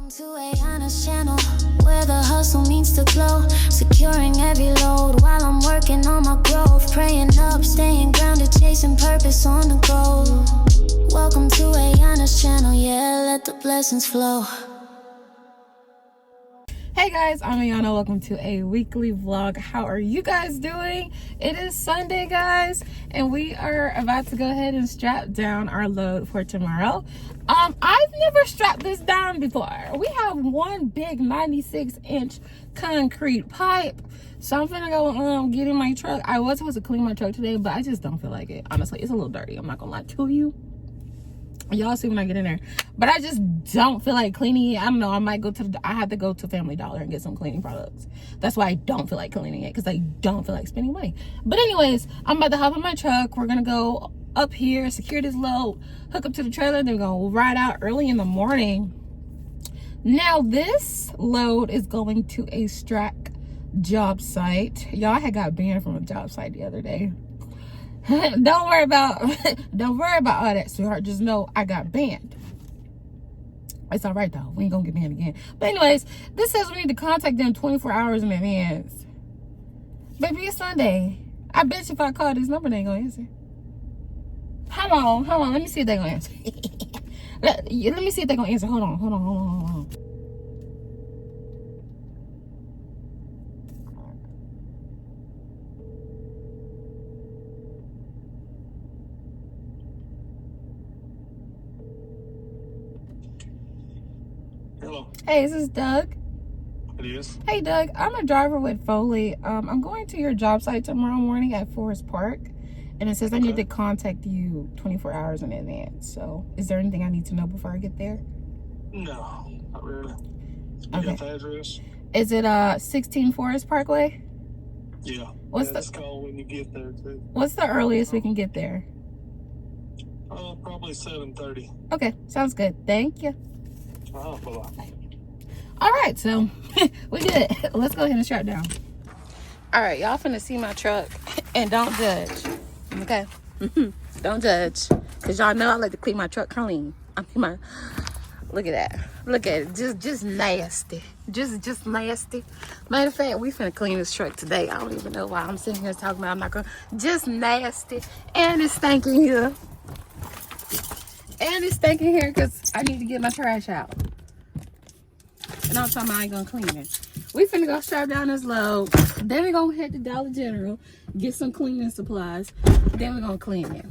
Welcome to Ayana's channel, where the hustle means to glow. Securing every load while I'm working on my growth. Praying up, staying grounded, chasing purpose on the go. Welcome to Ayana's channel, yeah, let the blessings flow. Hey guys, I'm Ayana. Welcome to a weekly vlog. How are you guys doing? It is Sunday, guys, and we are about to go ahead and strap down our load for tomorrow. I've never strapped this down before. We have one big 96-inch concrete pipe, so I'm gonna go get in my truck. I was supposed to clean my truck today, but I just don't feel like it. Honestly, it's a little dirty. I'm not gonna lie to you. Y'all see when I get in there, but I just don't feel like cleaning it. I don't know, I might go to I have to go to Family Dollar and get some cleaning products. That's why I don't feel like cleaning it, because I don't feel like spending money. But anyways, I'm about to hop in my truck. We're gonna go up here, secure this load, hook up to the trailer, then we're gonna ride out early in the morning. Now this load is going to a Strack job site. Y'all had got banned from a job site the other day. Don't worry about all that, sweetheart. Just know I got banned. It's all right though. We ain't gonna get banned again. But anyways, this says we need to contact them 24 hours in advance. Baby, it's Sunday. I bet you if I call this number, they ain't gonna answer. Hold on. Let me see if they gonna answer. Let me see if they gonna answer. Hold on. Hello. Hey, is this Doug? It is. Hey, Doug. I'm a driver with Foley. I'm going to your job site tomorrow morning at Forest Park, and it says I need to contact you 24 hours in advance. So, is there anything I need to know before I get there? No, not really. You Okay. got the address? Is it 16 Forest Parkway? Yeah. What's Just call when you get there too. What's the earliest we can get there? Probably 7:30. Okay, sounds good. Thank you. Bye-bye. All right, so we good. Let's go ahead and strap down. All right, y'all finna see my truck, and don't judge, okay? Don't judge, because y'all know I like to clean my truck clean. Look at that. Look at it. Just nasty. Just nasty. Matter of fact, we finna clean this truck today. I don't even know why I'm sitting here talking about I'm not gonna. Just nasty. And it's stinking here. And it's stinking here because I need to get my trash out. And I'm talking about I ain't gonna clean it. We finna go strap down this load. Then we gonna head to Dollar General, get some cleaning supplies. Then we gonna clean it.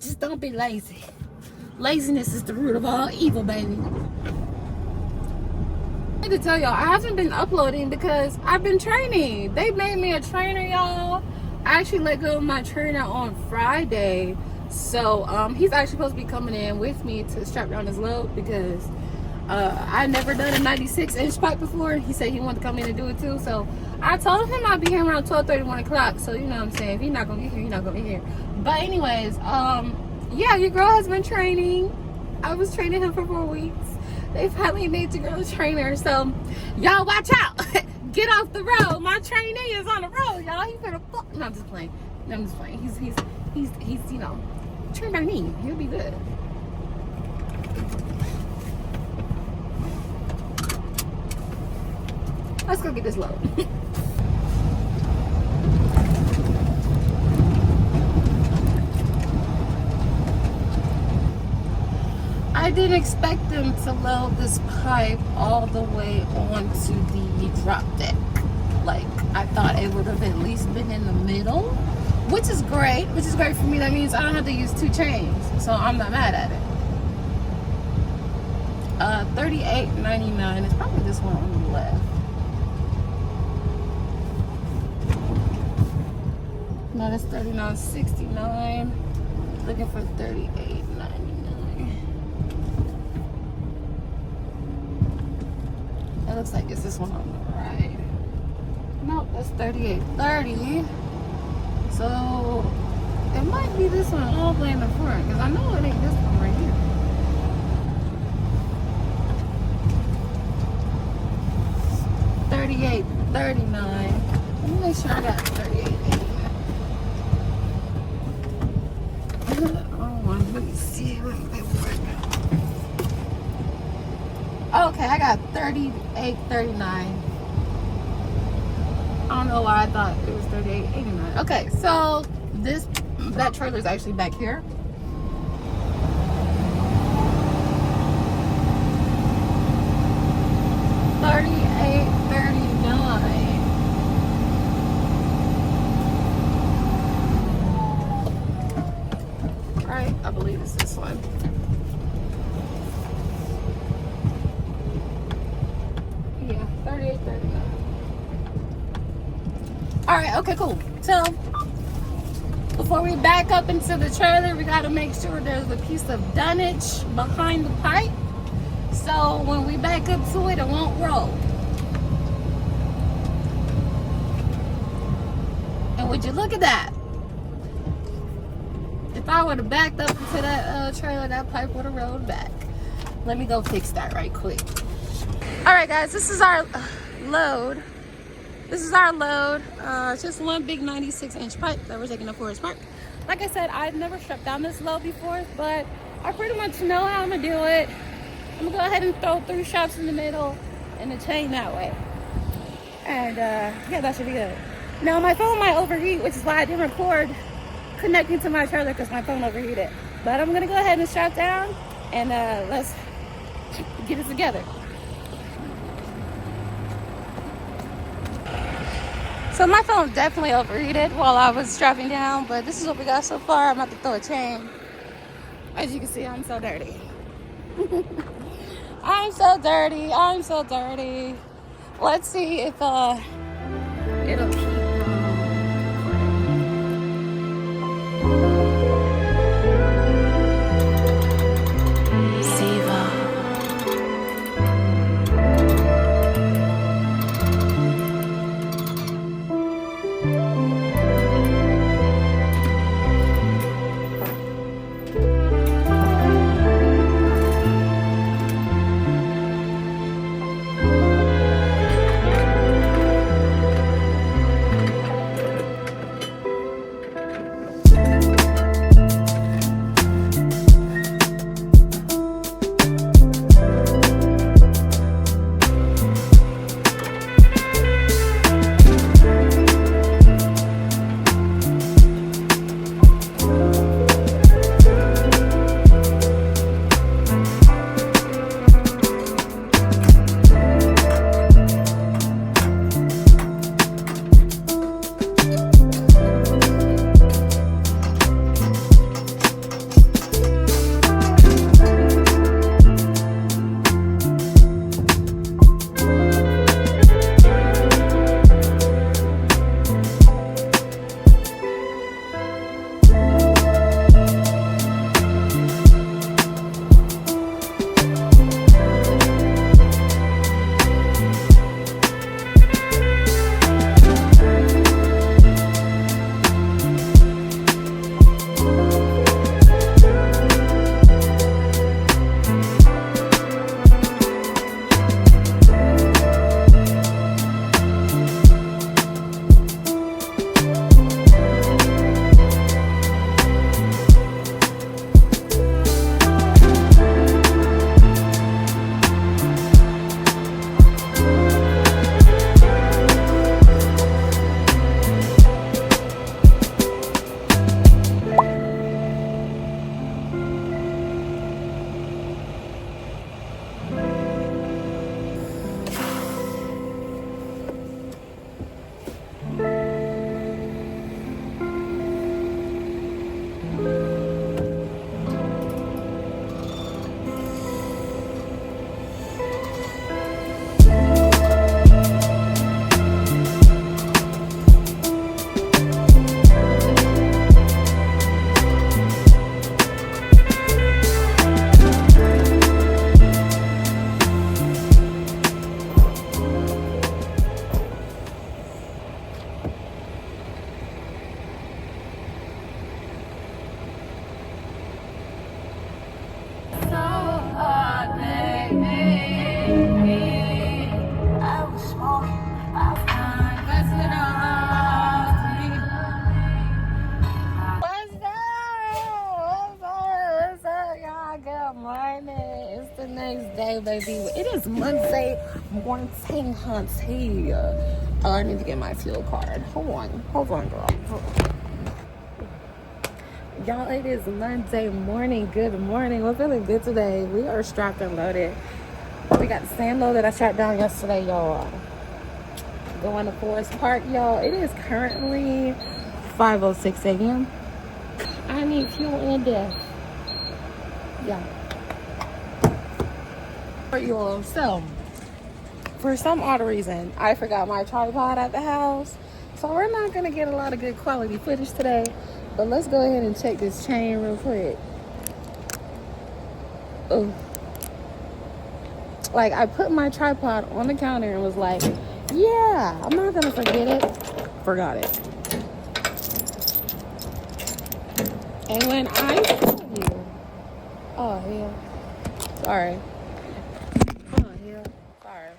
Just don't be lazy. Laziness is the root of all evil, baby. I need to tell y'all, I haven't been uploading because I've been training. They made me a trainer, y'all. I actually let go of my trainer on Friday. So he's actually supposed to be coming in with me to strap down his load because I've never done a 96-inch pipe before. He said he wanted to come in and do it too. So I told him I'd be here around 12:30, 1 o'clock. So you know what I'm saying. If he's not gonna get here, he's not gonna be here. But anyways, yeah, your girl has been training. I was training him for 4 weeks. They finally made your girl a trainer. So y'all watch out. Get off the road. My trainee is on the road, y'all. He's gonna fuck. No, I'm just playing. He's you know, train by me. He'll be good. Let's go get this load. I didn't expect them to load this pipe all the way onto the drop deck. Like, I thought it would have at least been in the middle, which is great for me. That means I don't have to use 2 chains, so I'm not mad at it. $38.99 is probably this one on the left. No, that's $39.69. Looking for $38.99. It looks like it's this one on the right. Nope, that's $38.30. So it might be this one all the way in the front, because I know it ain't this one right here. $38.39. Let me make sure I got $38.89. Oh, let me see. Okay, I got 38.39. I don't know why I thought it was 38.89. Okay, so that trailer is actually back here. Right, I believe it's this one. Yeah, 38.39. All right, okay, cool. So before we back up into the trailer, we got to make sure there's a piece of dunnage behind the pipe, so when we back up to it, it won't roll. And would you look at that? If I would have backed up into that trailer, that pipe would have rolled back. Let me go fix that right quick. All right, guys, this is our load. This is our load. It's just one big 96-inch pipe that we're taking up for his park. Like I said, I've never strapped down this load before, but I pretty much know how I'm gonna do it. I'm gonna go ahead and throw 3 straps in the middle and the chain that way. And yeah, that should be good. Now my phone might overheat, which is why I didn't record connecting to my trailer because my phone overheated. But I'm gonna go ahead and strap down and let's get it together. So my phone definitely overheated while I was strapping down, but this is what we got so far. I'm about to throw a chain. As you can see, I'm so dirty. I'm so dirty. I'm so dirty. Let's see if it'll keep Monday, baby. It is Monday morning, hunty. Oh, I need to get my fuel card. Hold on, girl. Hold on. Y'all, it is Monday morning. Good morning. We're feeling good today. We are strapped and loaded. We got the same load that I shot down yesterday, y'all. Going to Forest Park, y'all. It is currently 5:06 a.m. I need fuel and death. Yeah. Y'all, so for some odd reason, I forgot my tripod at the house, so we're not gonna get a lot of good quality footage today. But let's go ahead and check this chain real quick. Oh, like I put my tripod on the counter and was like, yeah, I'm not gonna forget it. Forgot it. And when I tell you, oh hell, sorry. Oh hell, sorry.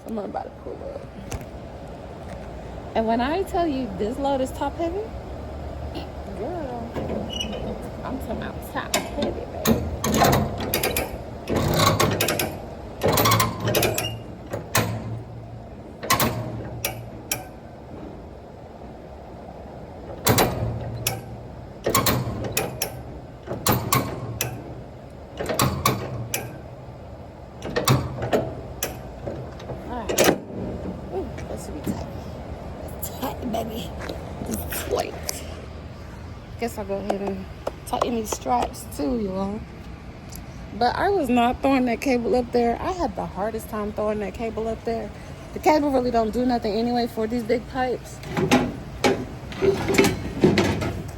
Someone about to pull up. And when I tell you this load is top heavy, girl, I'm talking about top heavy, baby. Baby, it's tight. Guess I'll go ahead and tighten these straps too, y'all. But I was not throwing that cable up there. I had the hardest time throwing that cable up there. The cable really don't do nothing anyway for these big pipes.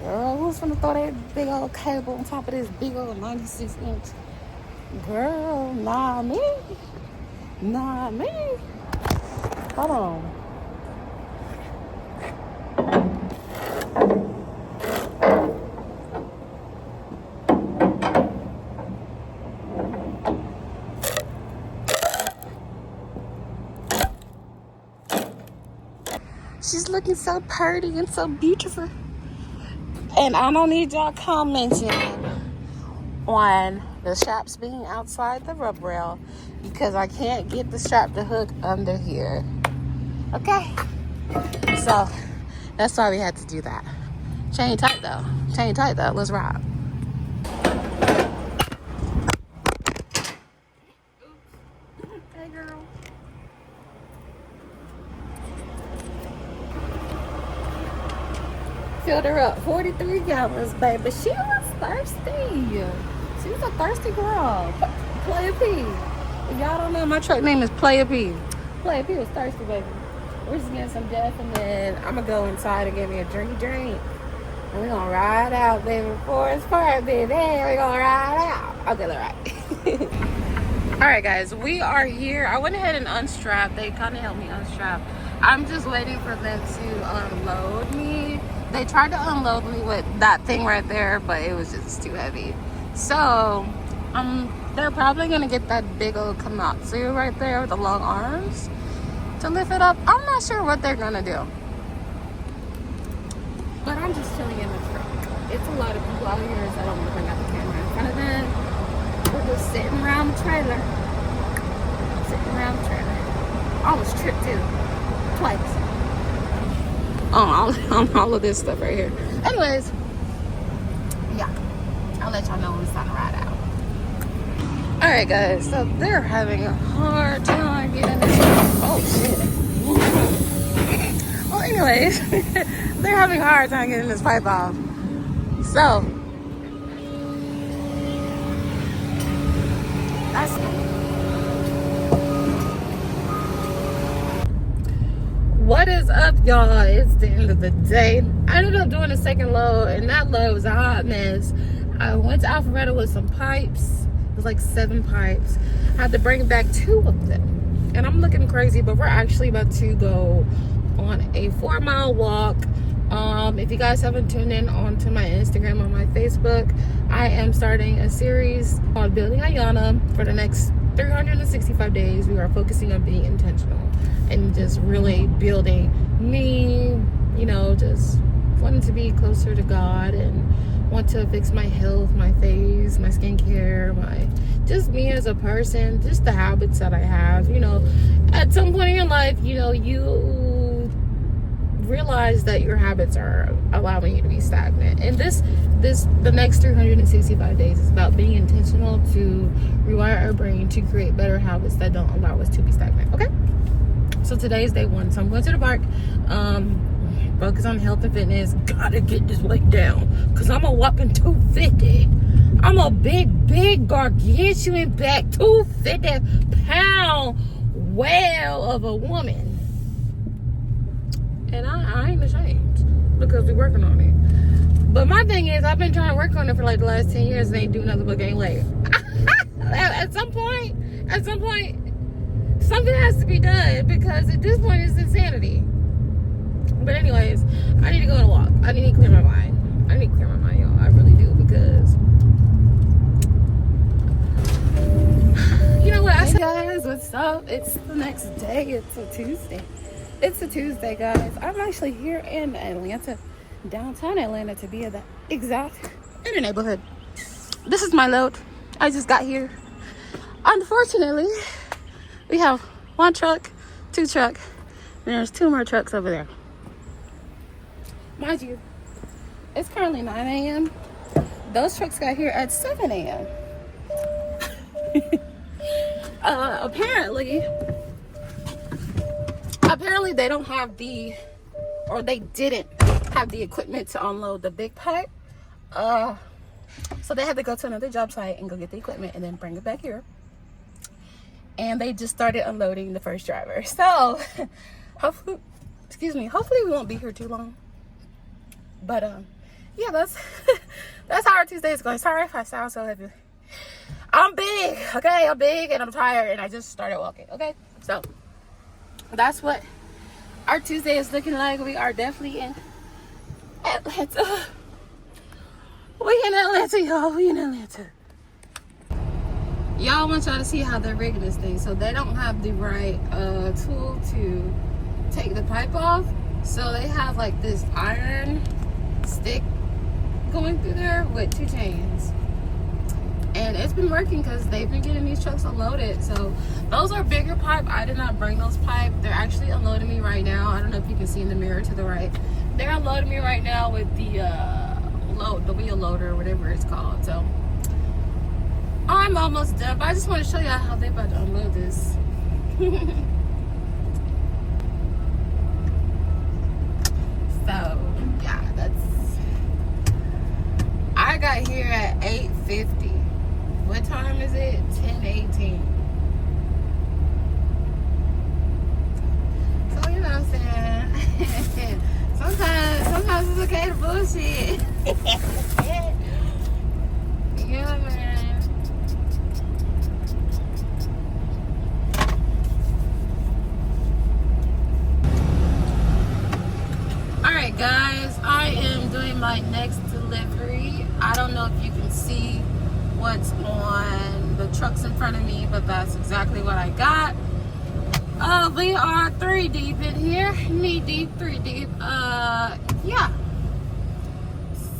Girl, who's gonna throw that big old cable on top of this big old 96-inch? Girl, nah me. Nah me. Hold on. She's looking so pretty and so beautiful. And I don't need y'all commenting on the straps being outside the rub rail because I can't get the strap to hook under here. Okay? So that's why we had to do that. Chain tight though. Chain tight though. Let's ride. Hey girl. Filled her up 43 gallons, baby. She was thirsty. She was a thirsty girl. Playa P. If y'all don't know, my truck name is Playa P. Playa P was thirsty, baby. We're just getting some death, and then I'm gonna go inside and get me a drink. And we're gonna ride out, baby. Forest Park, baby. We're gonna ride out. Okay, all right. All right, guys, we are here. I went ahead and unstrapped. They kind of helped me unstrap. I'm just waiting for them to unload me. They tried to unload me with that thing right there, but it was just too heavy. So, they're probably gonna get that big old Komatsu right there with the long arms to lift it up. I'm not sure what they're gonna do. But I'm just chilling in the truck. It's a lot of people out here, so I don't want to bring out the camera in front of them. We're just sitting around the trailer. I almost tripped too. Twice. On all of this stuff right here. Anyways, yeah, I'll let y'all know when it's time to ride out. All right, guys, so they're having a hard time getting this. Oh shit. Well, anyways, they're having a hard time getting this pipe off. So that's what is up, y'all. It's the end of the day. I ended up doing a second load, and that load was a hot mess. I went to Alpharetta with some pipes. It was like 7 pipes. I had to bring back 2 of them, and I'm looking crazy, but we're actually about to go on a 4-mile walk. If you guys haven't tuned in onto my Instagram or my Facebook, I am starting a series called Building Ayana. For the next 365 days, we are focusing on being intentional and just really building me, you know, just wanting to be closer to God and want to fix my health, my face, my skincare, my just me as a person, just the habits that I have. You know, at some point in your life, you know, you realize that your habits are allowing you to be stagnant. And the next 365 days is about being intentional to rewire our brain to create better habits that don't allow us to be stagnant. Okay? So today is day 1. So I'm going to the park. Focus on health and fitness. Gotta get this weight down, cause I'm a whopping 250. I'm a big gargantuan back 250-pound whale of a woman. And I ain't ashamed, because we're working on it. But my thing is, I've been trying to work on it for like the last 10 years and ain't do nothing but gain weight. At some point, something has to be done, because at this point it's insanity. But anyways, I need to go on a walk. I need to clear my mind. Y'all. I really do, because you know what? Hey guys, what's up? It's the next day. It's a Tuesday, guys. I'm actually here in Atlanta, downtown Atlanta, to be exact, in the neighborhood. This is my load. I just got here. Unfortunately, we have 1 truck, 2 truck, and there's 2 more trucks over there. Mind you, it's currently 9 a.m. Those trucks got here at 7 a.m. Apparently they don't have they didn't have the equipment to unload the big pipe. So they had to go to another job site and go get the equipment and then bring it back here. And they just started unloading the first driver. So hopefully we won't be here too long. But yeah, that's how our Tuesday is going. Sorry if I sound so heavy. I'm big, okay? I'm big and I'm tired and I just started walking, okay? So that's what our Tuesday is looking like. We are definitely in Atlanta. We in Atlanta, y'all. We in Atlanta. Y'all, want y'all to see how they're rigging this thing. So they don't have the right tool to take the pipe off. So they have like this iron stick going through there with 2 chains. And it's been working, because they've been getting these trucks unloaded. So those are bigger pipe. I did not bring those pipe. They're actually unloading me right now. I don't know if you can see in the mirror to the right. They're unloading me right now with the wheel loader, or whatever it's called. So I'm almost done, but I just want to show y'all how they're about to unload this. So yeah, I got here at 8:50. What time is it? 10:18. So you know what I'm saying? sometimes it's okay to bullshit. Yeah, man. Alright guys, I am doing my next delivery. I don't know if you can see what's on the trucks in front of me, but that's exactly what I got. We are 3 deep in here, knee deep, 3 deep. Yeah.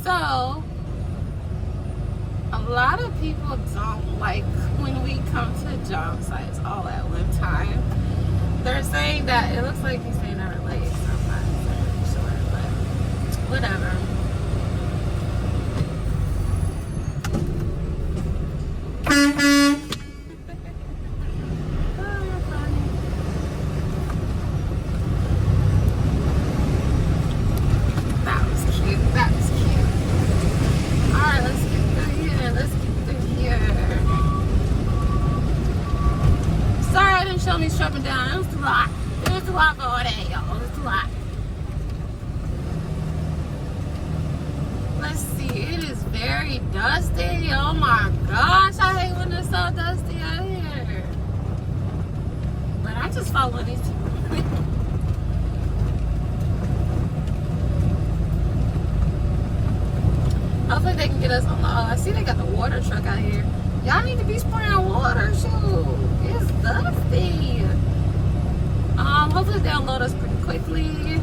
So a lot of people don't like when we come to job sites all at one time. They're saying that it looks like he's saying our legs. I'm not exactly sure, but whatever. Me strapping down. It was too hot. It was too hot for all that, y'all. It was too hot. Let's see. It is very dusty. Oh my gosh. I hate when it's so dusty out here. But I just follow these people. Hopefully they can get us on the. I see they got the water truck out here. Y'all need to be spraying water. Shoot. It's dusty. Hopefully they'll load us pretty quickly.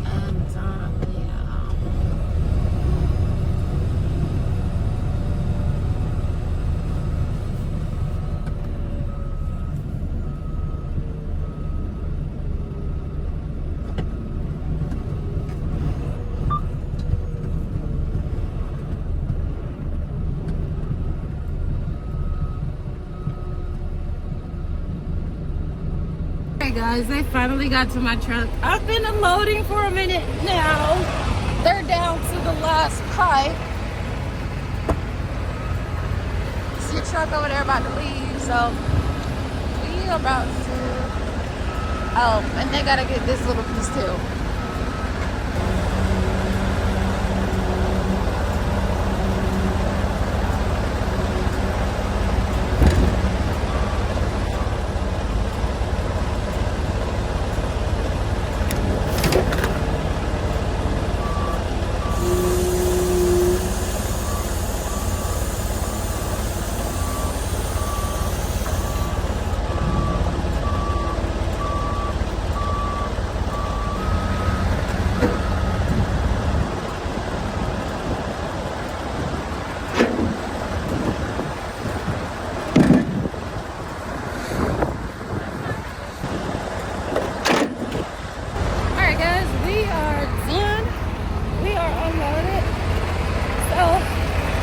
And yeah. Alright guys, they finally got to my truck. I've been unloading for a minute now. They're down to the last pipe. See a truck over there about to leave, so we about to... Oh, and they gotta get this little piece too.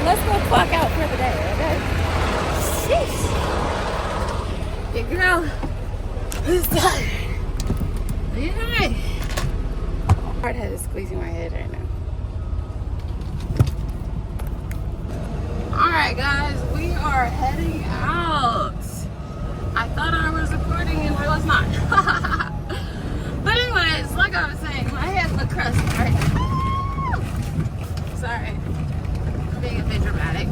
Let's go clock out for the day, okay? Sheesh. Your girl is tired. Yeah. Hard head is squeezing my head right now. Alright guys, we are heading out. I thought I was recording and I was not. But anyways, like I was saying, my head look crusty right now. Sorry. Being a bit dramatic.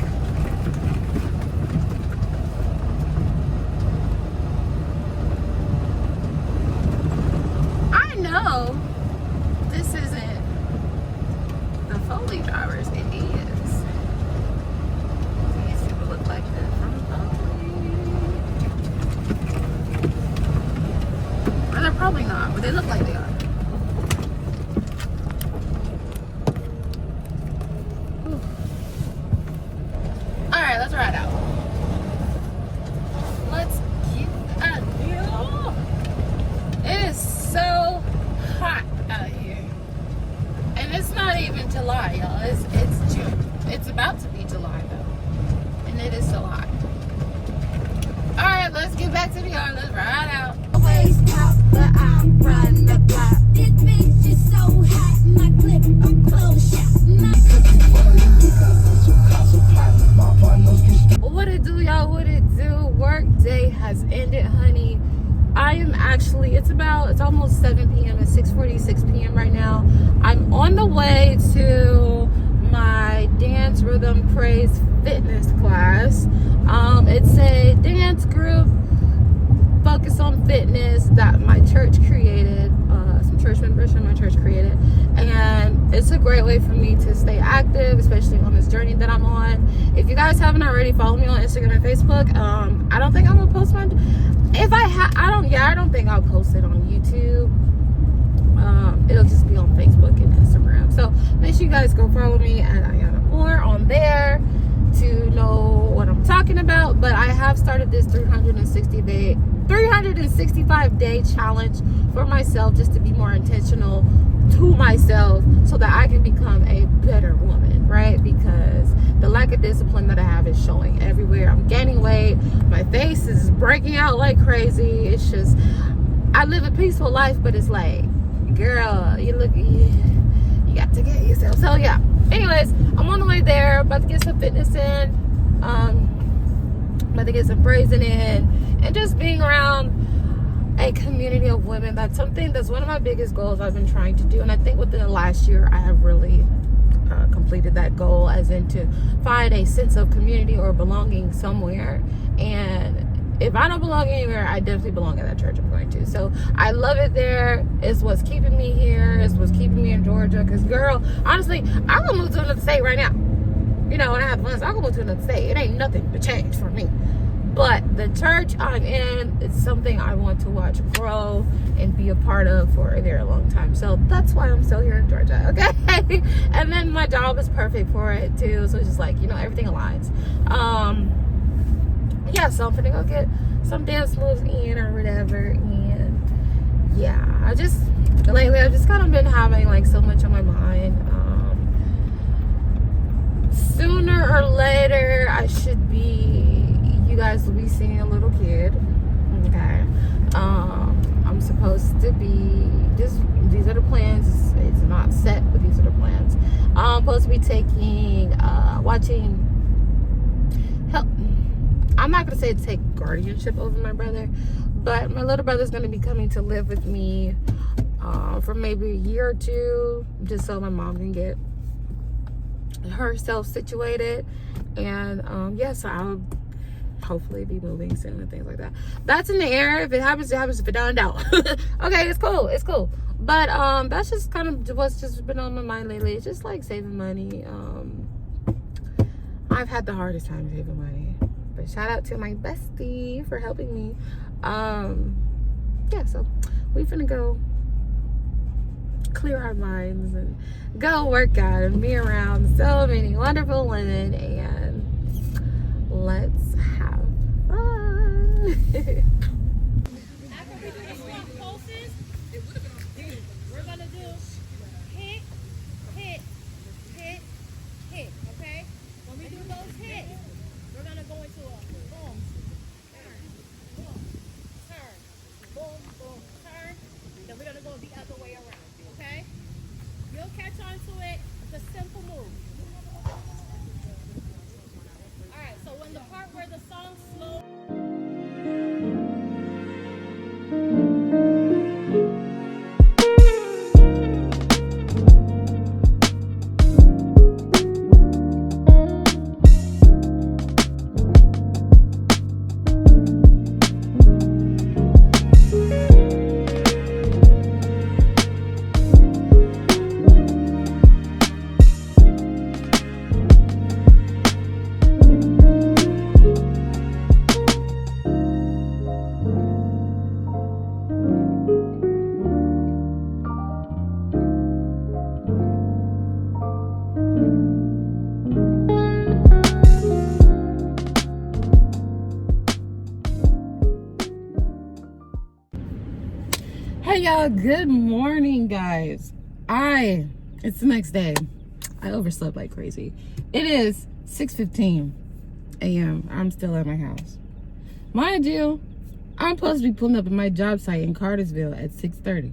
I know this isn't the Foley drivers, it is. These people look like they're from Foley. Or they're probably not, but they look like they are. Alright, let's ride out. Let's get out here. It is so hot out here. And it's not even July, y'all. It's June. It's about to be July, though. And it is so hot. Alright, let's get back to the yard. Let's ride out. Waist out, but I run the block. This bitch is so hot, my clip, I'm close shot. What it do, y'all? What it do? Work day has ended, honey. I am actually, it's almost 7 p.m. It's 6:46 p.m. right now. I'm on the way to my dance, rhythm, praise, fitness class. It's a dance group focused on fitness that my church created. Some church members from my church created. And it's a great way for me to stay active, especially on this journey that I'm on. If you guys haven't already, follow me on Instagram and Facebook. I don't think I'm gonna post my, I don't think I'll post it on YouTube. It'll just be on Facebook and Instagram. So make sure you guys go follow me at Ayana Moore on there to know what I'm talking about. But I have started this 365-day challenge for myself, just to be more intentional to myself so that I can become a better woman, right? Because the lack of discipline that I have is showing everywhere. I'm gaining weight, my face is breaking out like crazy. It's just, I live a peaceful life, but it's like, girl, you got to get yourself. So yeah, anyways, I'm on the way there, about to get some fitness in, about to get some praising in, and just being around a community of women. That's one of my biggest goals I've been trying to do, and I think within the last year I have really completed that goal, as in to find a sense of community or belonging somewhere. And if I don't belong anywhere, I definitely belong at that church I'm going to. So I love it there. It's what's keeping me here. It's what's keeping me in Georgia. Because girl, honestly, I'm gonna move to another state right now. You know, when I have funds, I'm gonna move to another state. It ain't nothing to change for me. But the church I'm in, it's something I want to watch grow and be a part of for a very long time. So that's why I'm still here in Georgia, okay? And then my job is perfect for it too. So it's just like, you know, everything aligns. Yeah, so I'm gonna go get some dance moves in or whatever. And yeah, lately I've just kind of been having like so much on my mind. Sooner or later, you guys will be seeing a little kid, okay? I'm I'm supposed to be just, these are the plans. It's not set, but these are the plans. I'm supposed to be taking watching help. I'm not gonna say take guardianship over my brother, but my little brother's gonna be coming to live with me for maybe a year or two, just so my mom can get herself situated. And yeah, so I'll hopefully be moving soon and things like that. That's in the air. If it happens, it happens. If it don't, okay, it's cool. But that's just kind of what's just been on my mind lately. It's just like saving money. I've had the hardest time saving money, but shout out to my bestie for helping me. Yeah, so we finna go clear our minds and go work out and be around so many wonderful women, and let's have fun. After we do the swamp pulses, we're gonna do hit, hit, hit, hit, okay? When we do those hits, we're gonna go into a boom, turn, boom, turn, boom, boom, turn. Then we're gonna go the other way around, okay? You'll catch on to it. It's a simple move. Alright, so when the part where the song slows, Hey y'all, good morning guys. It's the next day. I overslept like crazy. It is 6:15 a.m. I'm still at my house. Mind you, I'm supposed to be pulling up at my job site in Cartersville at 6:30.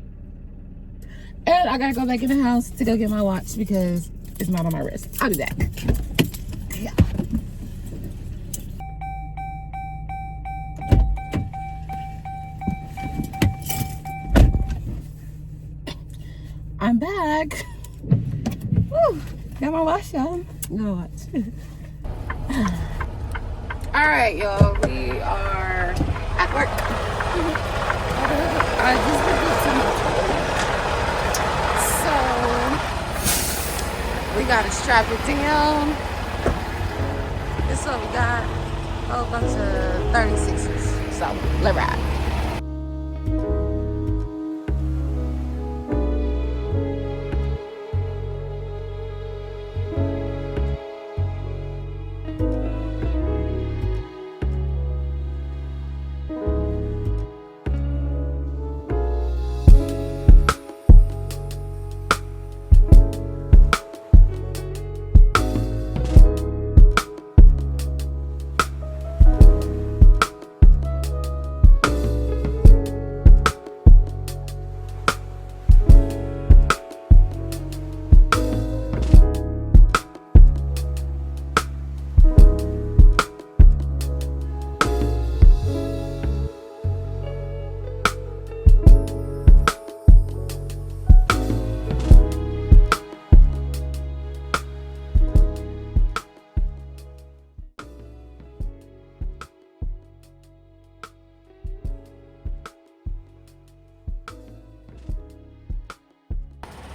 And I gotta go back in the house to go get my watch because it's not on my wrist. I'll be back. Yeah. I'm back. Woo, got my watch on. No watch. All right, y'all. We are at work. I just did too much. So we gotta strap it down. This is what we got. A whole bunch of 36s. So let's ride.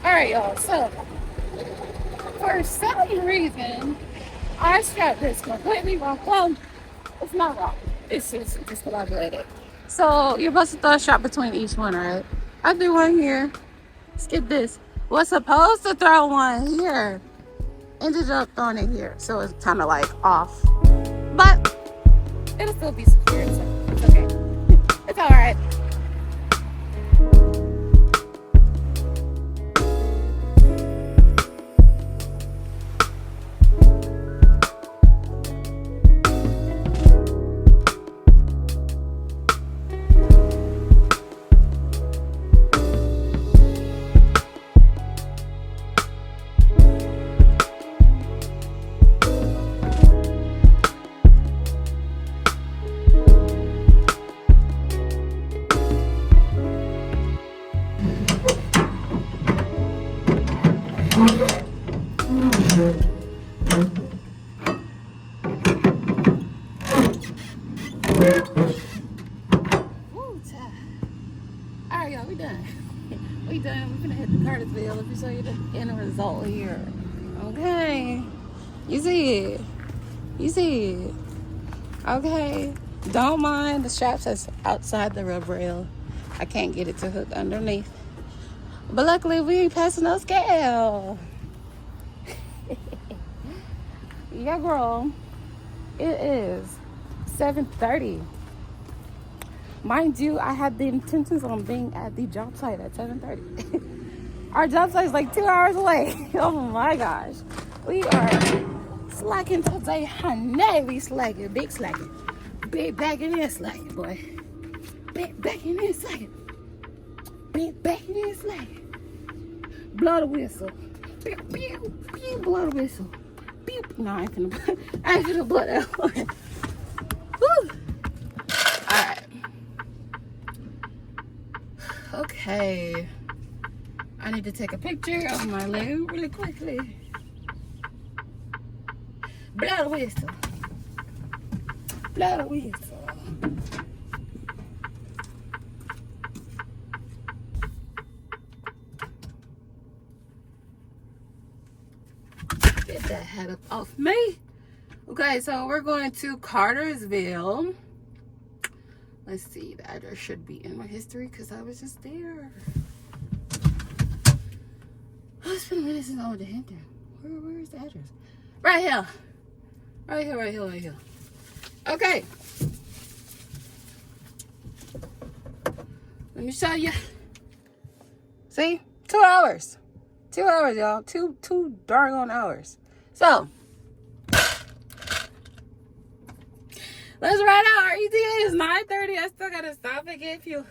Alright y'all, so for some reason I strapped this completely wrong. Well, it's not wrong. It's just discombobulated. So you're supposed to throw a strap between each one, right? I threw one here. Skip this. Was supposed to throw one here. Ended up throwing it here. So it's kind of like off. But it'll still be secure, so it's okay. It's alright. Woo, child. All right, y'all, we done. We done. We're gonna hit the Cartersville. Let me show you the end result here. Okay. You see it. You see it. Okay. Don't mind the straps that's outside the rub rail. I can't get it to hook underneath. But luckily we ain't passing no scale. Yeah, girl. It is 7:30. Mind you, I had the intentions on being at the job site at 7:30. Our job site is like 2 hours away. Oh my gosh. We are slacking today, honey. We slacking, big slacking. Big backing and slacking, boy. Big backing and slacking. Big backing and slacking. Blow the whistle. Pew, pew, pew, blow the whistle. Pew. No, I ain't finna blow that one. Woo. Alright. Okay. I need to take a picture of my leg really quickly. Blow the whistle. Blow the whistle. Get that hat up off me. Okay, so we're going to Cartersville. Let's see, the address should be in my history because I was just there. Oh, it's been a minute since I went to Hinton. Where is the address? Right here. Right here, right here, right here. Okay. Let me show you. See? 2 hours. 2 hours, y'all. Two darn on hours. So, let's ride out. Our ETA is 9:30. I still gotta stop and get fuel.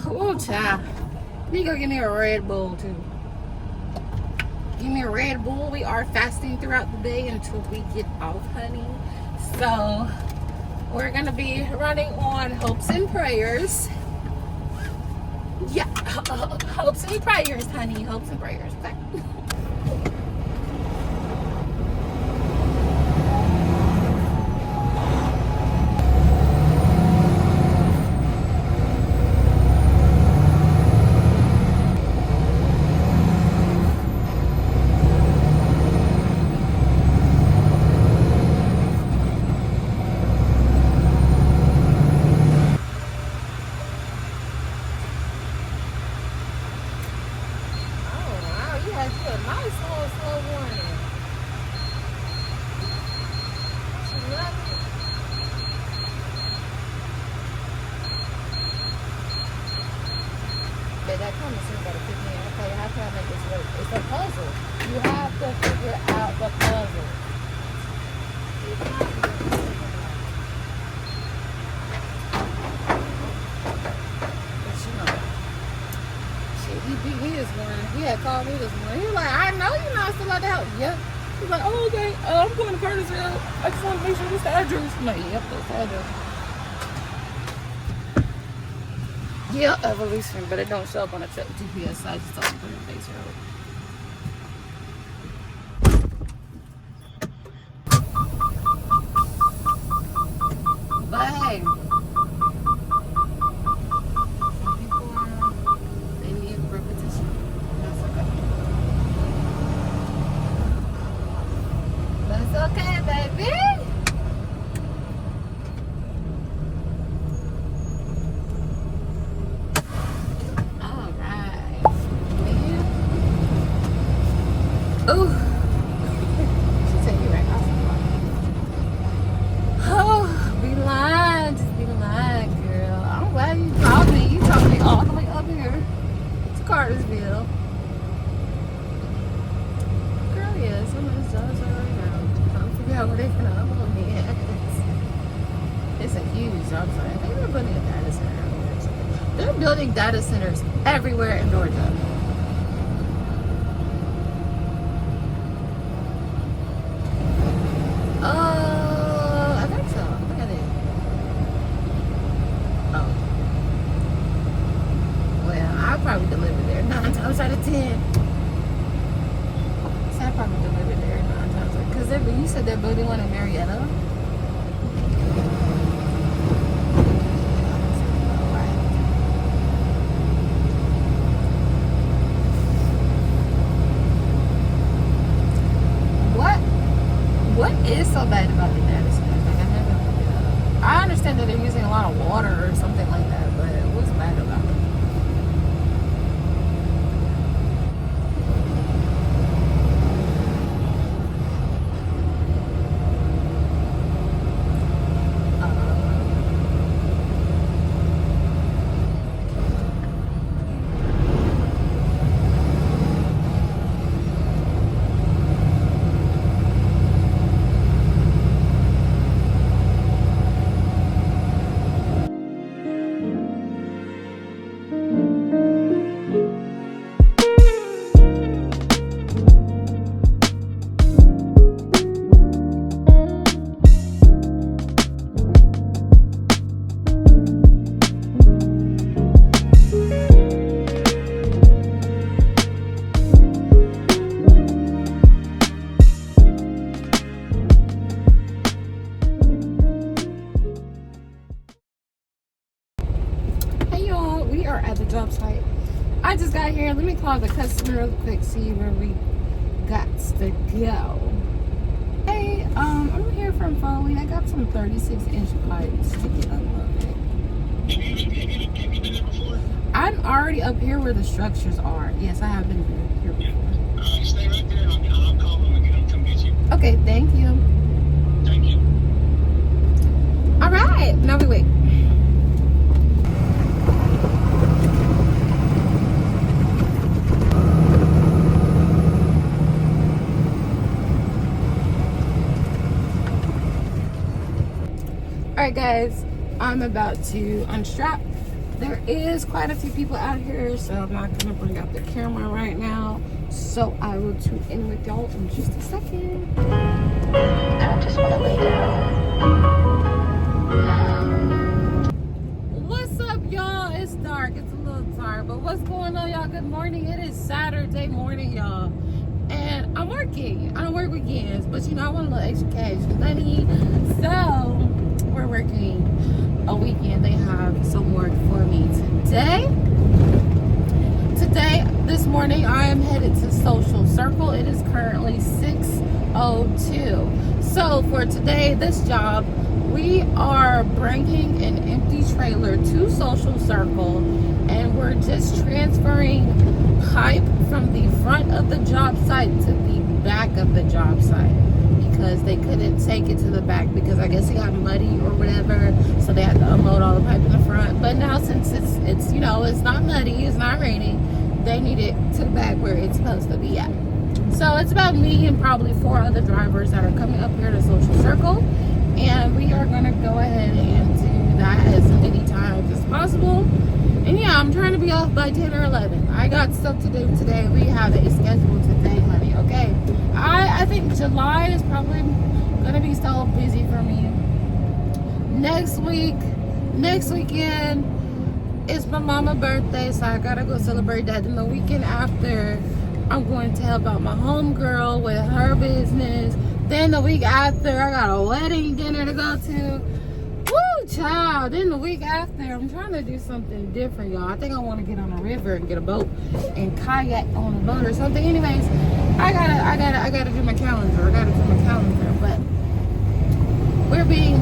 Oh, child. You go give me a Red Bull, too. Give me a Red Bull. We are fasting throughout the day until we get off, honey. So, we're gonna be running on hopes and prayers. Yeah, hopes and prayers, honey. Hopes and prayers. Okay. That conversation got to pick me up. Okay, how can I make this work? It's a puzzle. You have to figure out the puzzle. But you know, shit, he beat me this morning. He had called me this morning. He was like, I know you're not still at the house. Yep. He's like, oh, okay, I'm going to Cartersville. I just want to make sure this is the address. I'm like, yep, that's the address. Yeah, Evolution, but it don't show up on the GPS, so I just don't put it in base road. But hey, some people they need repetition. That's okay. That's okay, baby. Oh, she take you right off. Oh, be lying, just be lying, girl. I'm glad you called me. You told me all the way up here to Cartersville. Girl, yeah, some of those jobs are right now. Trying to figure out where they're gonna upload me at. It's a huge job site. I think they're building a data center over there. They're building data centers everywhere in Georgia. I think so. Look at it. Oh. Well, I'll probably deliver there 9 times out of 10. So I probably deliver there 9 times out of 10. Because you said they're building one in Marietta. about water or something like that, but what's bad about it? Hey y'all, we are at the job site. I just got here. Let me call the customer real quick, see where we got to go. Hey, I'm here from Foley. I got some 36-inch pipes to get unloaded. Have you been there before? I'm already up here where the structures are. Yes, I have been here before. Stay right there. I'll call them and get them to come get you. Okay, thank you. Thank you. All right, now we wait. Alright guys, I'm about to unstrap. There is quite a few people out here, so I'm not going to bring out the camera right now. So I will tune in with y'all in just a second. I just want to lay down. What's up y'all? It's dark. It's a little dark, but what's going on y'all? Good morning. It is Saturday morning y'all. And I'm working. I don't work weekends, but you know I want a little extra cash money. So we're working a weekend. They have some work for me today. This morning I am headed to Social Circle. It is currently 6:02. So for today, this job, we are bringing an empty trailer to Social Circle, and we're just transferring pipe from the front of the job site to the back of the job site, because they couldn't take it to the back because I guess it got muddy or whatever, so they had to unload all the pipe in the front. But now since it's you know, it's not muddy, it's not raining, they need it to the back where it's supposed to be at. So it's about me and probably 4 other drivers that are coming up here to Social Circle, and we are going to go ahead and do that as many times as possible. And yeah, I'm trying to be off by 10 or 11. I got stuff to do today. We have a schedule today, honey, okay? I think July is probably going to be so busy for me. Next weekend is my mama's birthday, so I got to go celebrate that. And the weekend after, I'm going to help out my homegirl with her business. Then the week after, I got a wedding dinner to go to. Woo, child. Then the week after, I'm trying to do something different, y'all. I think I want to get on a river and get a boat and kayak on a boat or something. Anyways, I gotta do my calendar.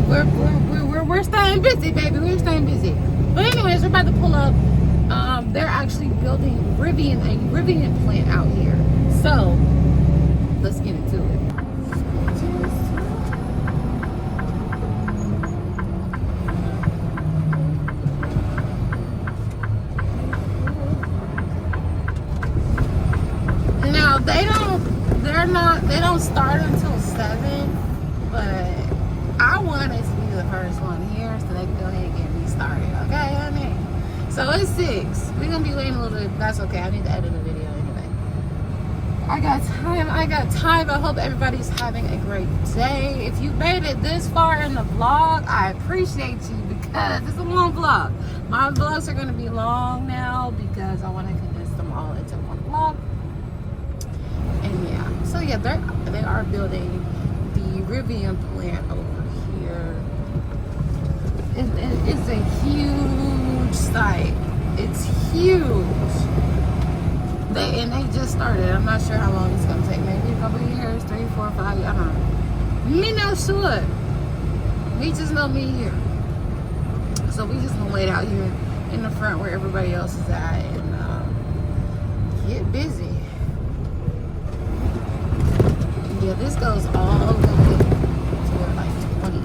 But we're staying busy, baby. We're staying busy. But anyways, we're about to pull up. They're actually building a Rivian plant out here. So let's get into it. Now they don't start until 7, but I wanted to be the first one here so they can go ahead and get me started. Okay, honey? So it's 6. We're gonna be waiting a little bit. That's okay. I need to edit a video anyway. I got time. I hope everybody's having a great day. If you made it this far in the vlog, I appreciate you, because it's a long vlog. My vlogs are gonna be long now because I want to condense them all into one vlog. And yeah, so yeah, they are building the Rivian plant over here. It's a huge site. It's huge. They just started. I'm not sure how long it's gonna take. Maybe a couple of years, 3, 4, 5. I don't know. Me not sure. We just know me here. So we just gonna wait out here in the front where everybody else is at and get busy. Yeah, this goes all the way to where like 20 is.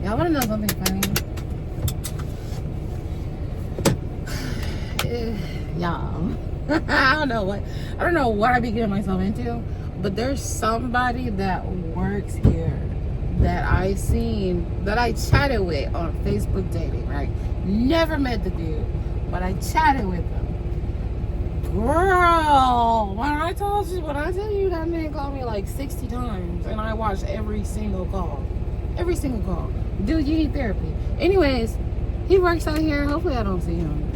Y'all wanna know something funny? Y'all, I don't know what I be getting myself into, but there's somebody that works here that I chatted with on Facebook dating, right? Never met the dude, but I chatted with him. Girl, when I tell you that man called me like 60 times and I watched every single call. Every single call. Dude, you need therapy. Anyways, he works out here. Hopefully I don't see him.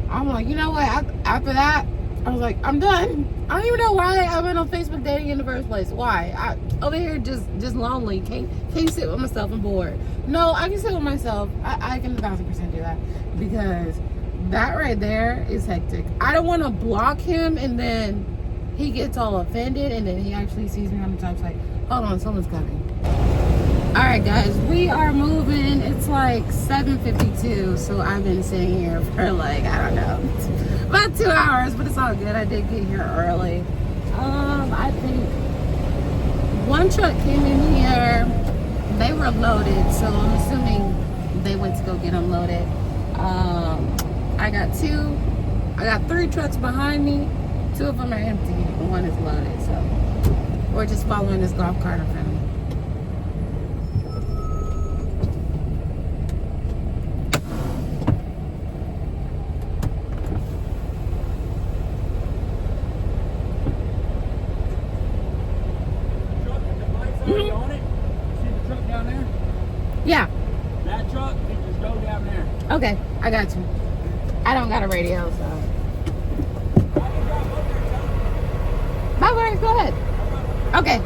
I'm like, you know what? After that, I was like, I'm done. I don't even know why I went on Facebook dating in the first place. Why? Over here just lonely. Can't sit with myself. I'm bored. No, I can sit with myself. I can 1,000% do that. Because that right there is hectic. I don't want to block him and then he gets all offended and then he actually sees me on the job site. Hold on, someone's coming. Alright guys, we are moving. It's like 7:52, so I've been sitting here for like, I don't know, about 2 hours, but it's all good. I did get here early. I think one truck came in here. They were loaded, so I'm assuming they went to go get them loaded. I got 3 trucks behind me. 2 of them are empty and 1 is loaded, so we're just following this golf cart in front of me. On it. See the truck down there? Yeah. That truck, you just go down there. Okay, I got you. I don't got a radio, so. No worries, go ahead. Okay.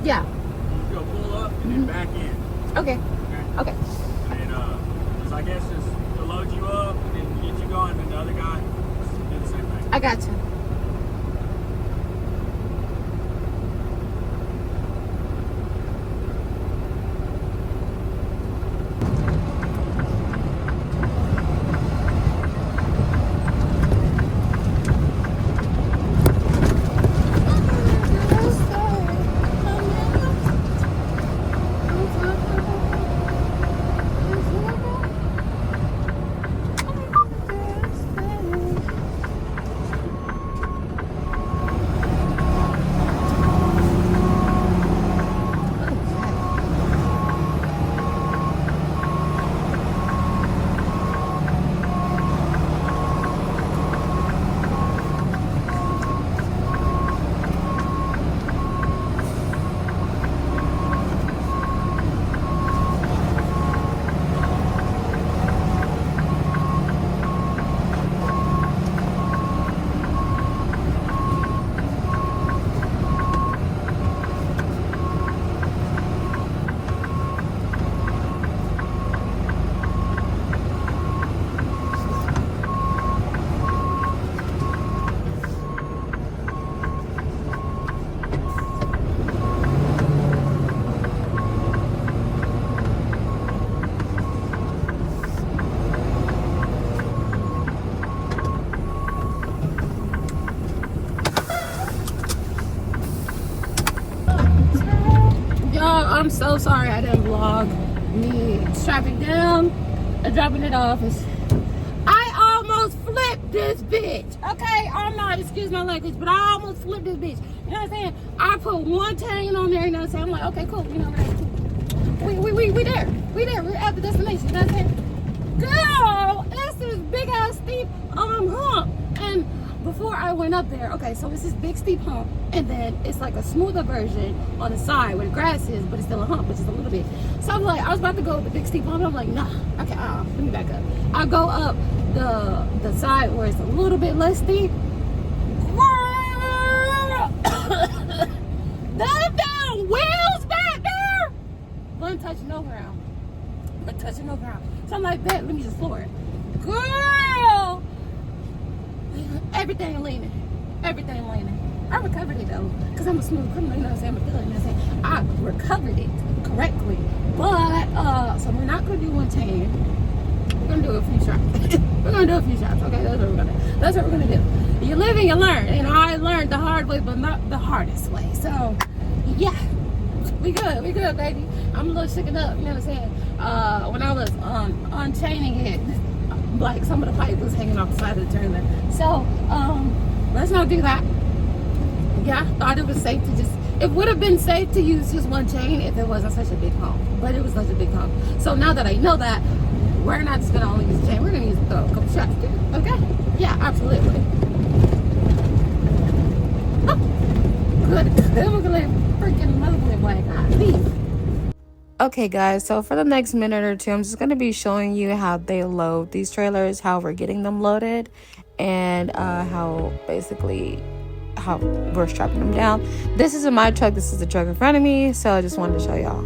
Yeah. You go pull up and then back in. Okay. Okay. And just, I guess just to load you up and then get you going, and the other guy do the same thing. I got you. I'm so sorry I didn't vlog me strapping down and dropping it off. I almost flipped this bitch. Okay, I'm not, excuse my language, but I almost flipped this bitch. You know what I'm saying? I put one chain on there, you know what I'm saying? I'm like, okay, cool, you know what I'm saying? We there. We're at the destination, you know what I'm saying? Girl, it's this big ass steep hump. And before I went up there, okay, so it's this big steep hump, and then it's like a smoother version on the side where the grass is, but it's still a hump, which is a little bit. So I'm like, I was about to go with the big steep hump, and I'm like, nah, okay, let me back up. I go up the side where it's a little bit less steep. Them damn wheels back there! Wasn't touching no ground. So I'm like, bet, let me just floor it. Girl! Everything leaning. I recovered it though, because I'm a smooth criminal, you know what I'm saying? I'm a villain, you know what I'm saying? I recovered it correctly. But, so we're not going to do one chain. We're going to do a few shots. Okay, that's what we're going to do. You live and you learn. You know, I learned the hard way, but not the hardest way. So, yeah. We good, baby. I'm a little shaken up, you know what I'm saying? When I was unchaining it, like some of the pipe was hanging off the side of the trailer. So, let's not do that. Yeah, I thought it was safe to it would have been safe to use just one chain if it wasn't such a big hump. But it was such a big hump. So now that I know that, we're not just gonna only use a chain, we're gonna use a couple shots too. Okay? Yeah, absolutely. Oh, good. Then we're gonna freaking motherfucking black leave. Okay guys, so for the next minute or two, I'm just going to be showing you how they load these trailers, how we're getting them loaded, and how we're strapping them down. This isn't my truck, this is the truck in front of me, so I just wanted to show y'all.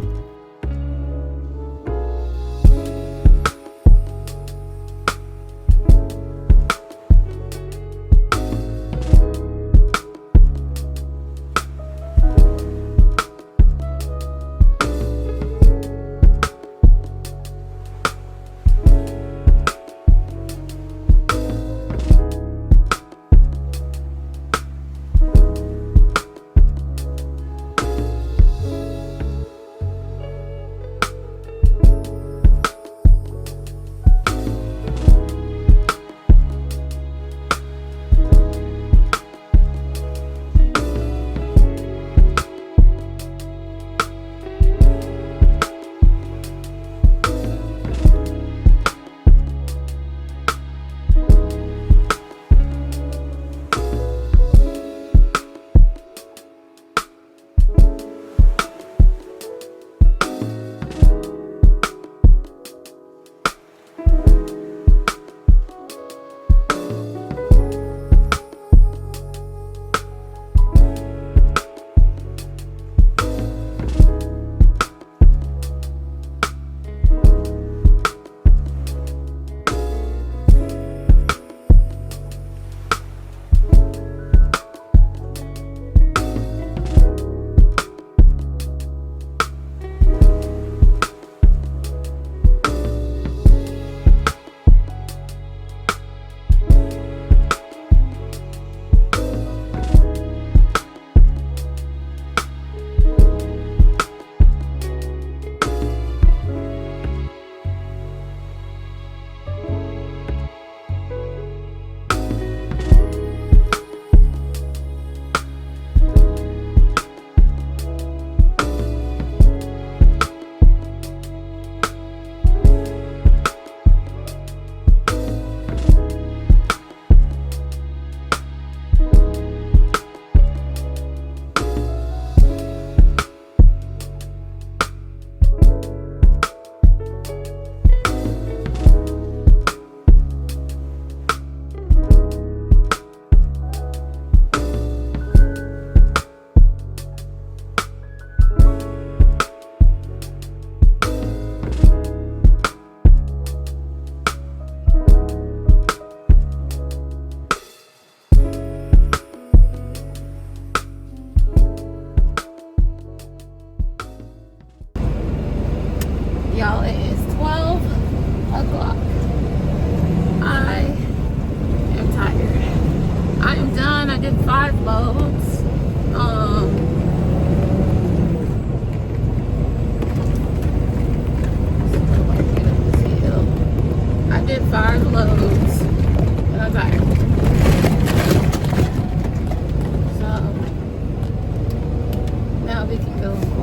chill. Okay.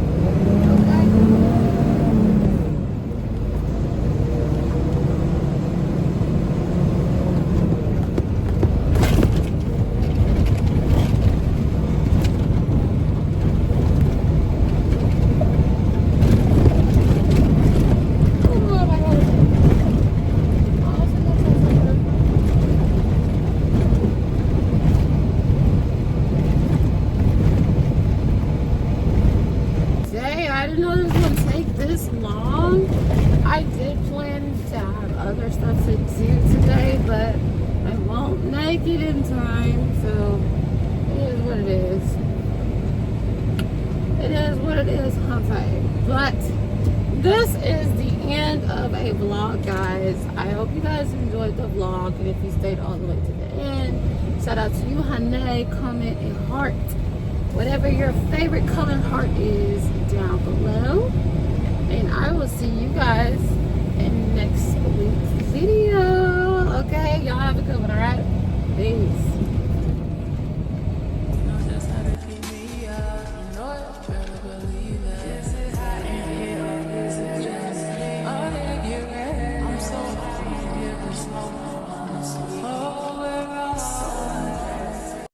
Dang, I didn't know it was gonna take this long. I did plan to have other stuff to do today, but I won't make it in time, so it is what it is. It is what it is, Hunte. But this is the end of a vlog, guys. I hope you guys enjoyed the vlog, and if you stayed all the way to the end, shout out to you, Hane. Comment and heart whatever your favorite color heart is down below, and I will see you guys